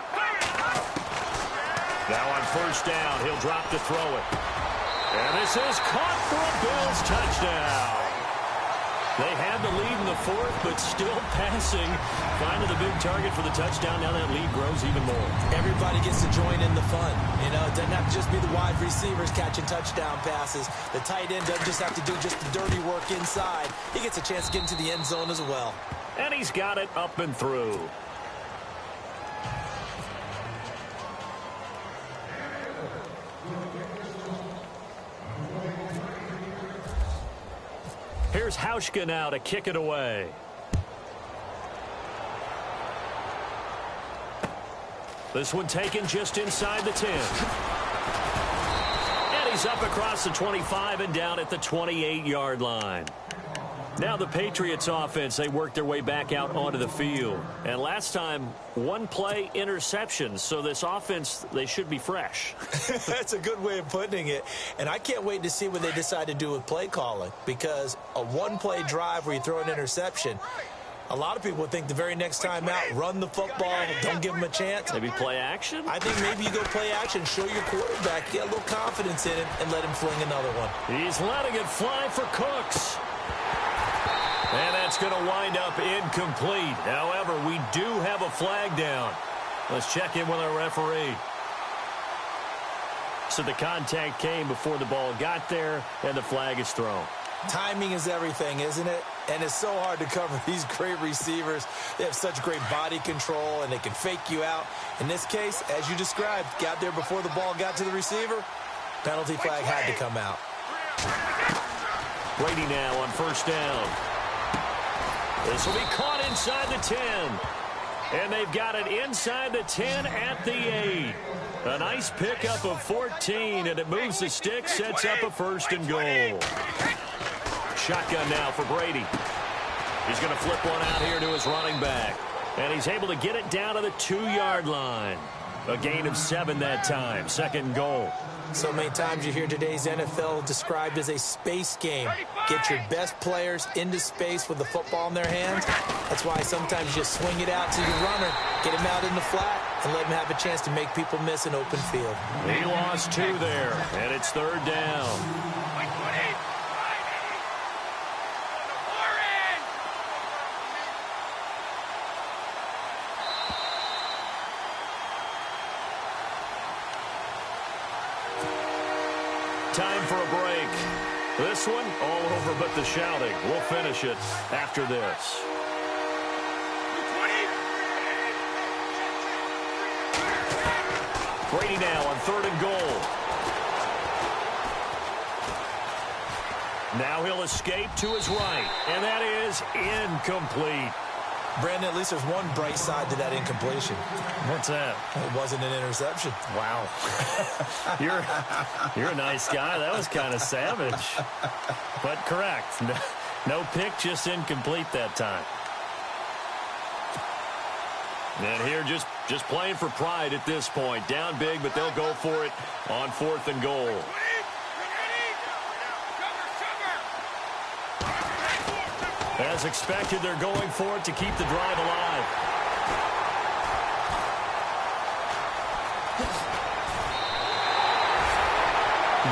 Now on first down, he'll drop to throw it. And this is caught for a Bills touchdown. They had the lead in the 4th, but still passing. Finding the big target for the touchdown. Now that lead grows even more. Everybody gets to join in the fun. You know, it doesn't have to just be the wide receivers catching touchdown passes. The tight end doesn't just have to do just the dirty work inside. He gets a chance to get into the end zone as well. And he's got it up and through. Here's Hauschka now to kick it away. This one taken just inside the 10. And he's up across the 25 and down at the 28-yard line. Now the Patriots offense, they work their way back out onto the field. And last time, 1 play interception. So this offense, they should be fresh. That's a good way of putting it. And I can't wait to see what they decide to do with play calling. Because a 1-play drive where you throw an interception, a lot of people would think the very next time out, run the football, don't give them a chance. Maybe play action? I think maybe you go play action, show your quarterback, get a little confidence in him, and let him fling another one. He's letting it fly for Cooks. And that's going to wind up incomplete. However, we do have a flag down. Let's check in with our referee. So the contact came before the ball got there, and the flag is thrown. Timing is everything, isn't it? And it's so hard to cover these great receivers. They have such great body control, and they can fake you out. In this case, as you described, got there before the ball got to the receiver. Penalty flag had to come out. Brady now on first down. This will be caught inside the 10. And they've got it inside the 10 at the 8. A nice pickup of 14, and it moves the stick, sets up a first and goal. Shotgun now for Brady. He's going to flip one out here to his running back. And he's able to get it down to the 2-yard line. A gain of 7 that time. Second and goal. So many times you hear today's NFL described as a space game. Get your best players into space with the football in their hands. That's why sometimes you just swing it out to your runner, get him out in the flat, and let him have a chance to make people miss an open field. He lost 2 there, and it's third down. Time for a break. This one, all over but the shouting. We'll finish it after this. Brady now on third and goal. Now he'll escape to his right, and that is incomplete. Brandon, at least there's one bright side to that incompletion. What's that? It wasn't an interception. Wow. You're a nice guy. That was kind of savage. But correct. No pick, just incomplete that time. And here just playing for pride at this point. Down big, but they'll go for it on fourth and goal. As expected, they're going for it to keep the drive alive.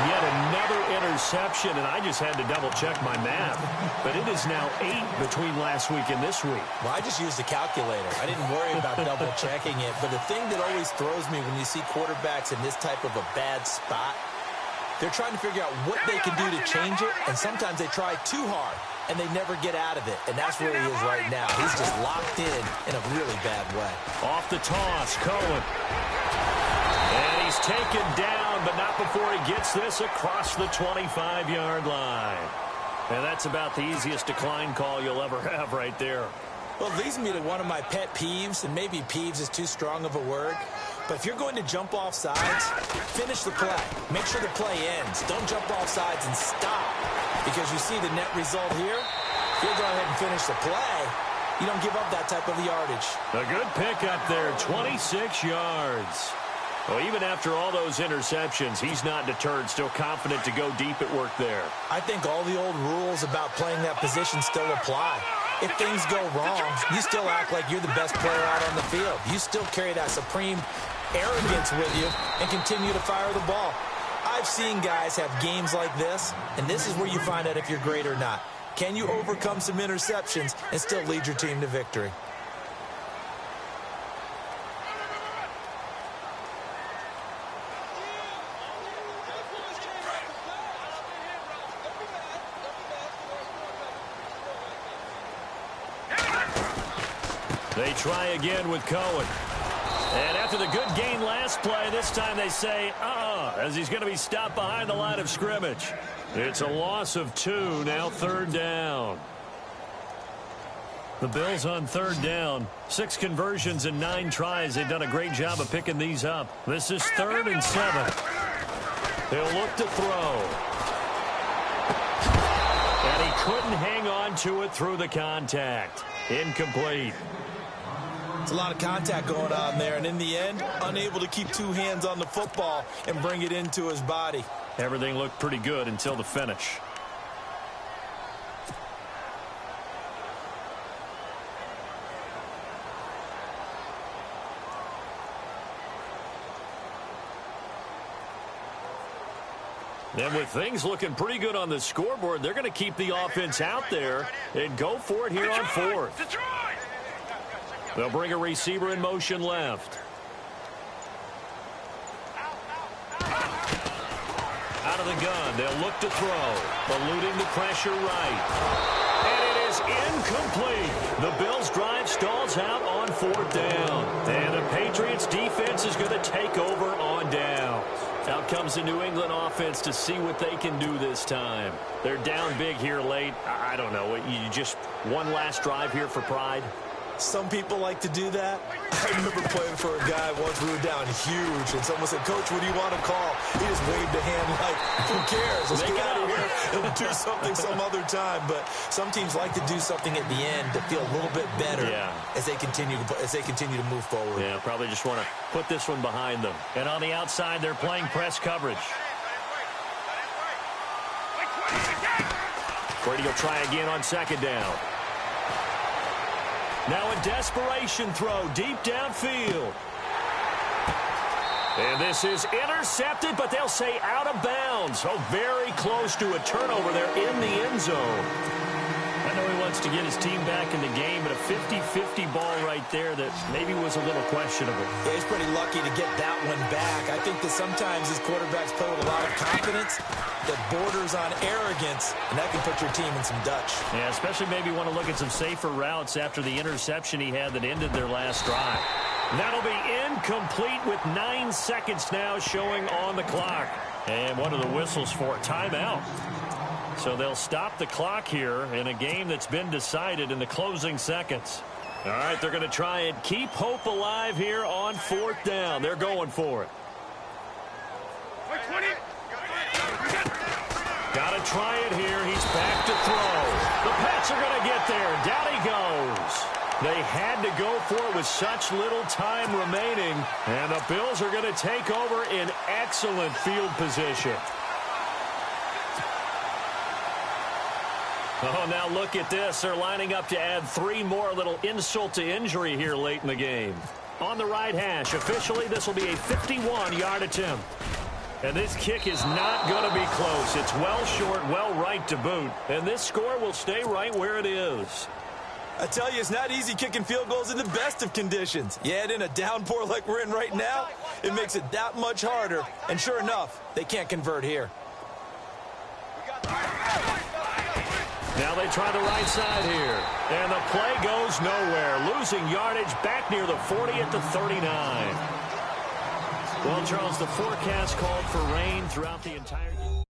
Yet another interception, and I just had to double-check my math. But it is now 8 between last week and this week. Well, I just used a calculator. I didn't worry about double-checking it. But the thing that always throws me when you see quarterbacks in this type of a bad spot, they're trying to figure out what they can do to change it, and sometimes they try too hard, and they never get out of it. And that's where he is right now. He's just locked in a really bad way. Off the toss, Cohen. And he's taken down, but not before he gets this across the 25-yard line. And that's about the easiest decline call you'll ever have right there. Well, it leads me to one of my pet peeves, and maybe peeves is too strong of a word. But if you're going to jump off sides, finish the play. Make sure the play ends. Don't jump off sides and stop. Because you see the net result here. If you go ahead and finish the play, you don't give up that type of yardage. A good pick up there, 26 yards. Well, even after all those interceptions, he's not deterred, still confident to go deep at work there. I think all the old rules about playing that position still apply. If things go wrong, you still act like you're the best player out on the field. You still carry that supreme arrogance with you and continue to fire the ball. I've seen guys have games like this, and this is where you find out if you're great or not. Can you overcome some interceptions and still lead your team to victory? They try again with Cohen. And after the good gain last play, this time they say, as he's going to be stopped behind the line of scrimmage. It's a loss of 2, now third down. The Bills on third down. 6 conversions and 9 tries. They've done a great job of picking these up. This is 3rd and 7. He'll look to throw. And he couldn't hang on to it through the contact. Incomplete. It's a lot of contact going on there, and in the end, unable to keep 2 hands on the football and bring it into his body. Everything looked pretty good until the finish. And with things looking pretty good on the scoreboard, they're going to keep the offense out there and go for it here on 4th. They'll bring a receiver in motion left. Out of the gun, they'll look to throw. Eluding the pressure right. And it is incomplete. The Bills' drive stalls out on 4th down. And the Patriots' defense is going to take over on down. Out comes the New England offense to see what they can do this time. They're down big here late. I don't know. You just one last drive here for pride? Some people like to do that. I remember playing for a guy once. We were down huge, and someone said, "Coach, what do you want to call?" He just waved a hand like, "Who cares? Let's get out of here and do something some other time." But some teams like to do something at the end to feel a little bit better as they continue to move forward. Yeah, probably just want to put this one behind them. And on the outside, they're playing press coverage. Brady will try again on 2nd down. Now a desperation throw deep downfield. And this is intercepted, but they'll say out of bounds. Oh, very close to a turnover there in the end zone. I know he wants to get his team back in the game, but a 50-50 ball right there that maybe was a little questionable. Yeah, he's pretty lucky to get that one back. I think that sometimes his quarterbacks play with a lot of confidence that borders on arrogance, and that can put your team in some Dutch. Yeah, especially maybe want to look at some safer routes after the interception he had that ended their last drive. That'll be incomplete with 9 seconds now showing on the clock. And what are the whistles for? Timeout. So they'll stop the clock here in a game that's been decided in the closing seconds. All right, they're going to try and keep hope alive here on 4th down. They're going for it. Got to try it here. He's back to throw. The Pats are going to get there. Down he goes. They had to go for it with such little time remaining. And the Bills are going to take over in excellent field position. Oh, now look at this. They're lining up to add 3 more. A little insult to injury here late in the game. On the right hash, officially, this will be a 51-yard attempt. And this kick is not going to be close. It's well short, well right to boot. And this score will stay right where it is. I tell you, it's not easy kicking field goals in the best of conditions. You add in a downpour like we're in right now, it makes it that much harder. And sure enough, they can't convert here. Now they try the right side here. And the play goes nowhere. Losing yardage back near the 40 at the 39. Well, Charles, the forecast called for rain throughout the entire game.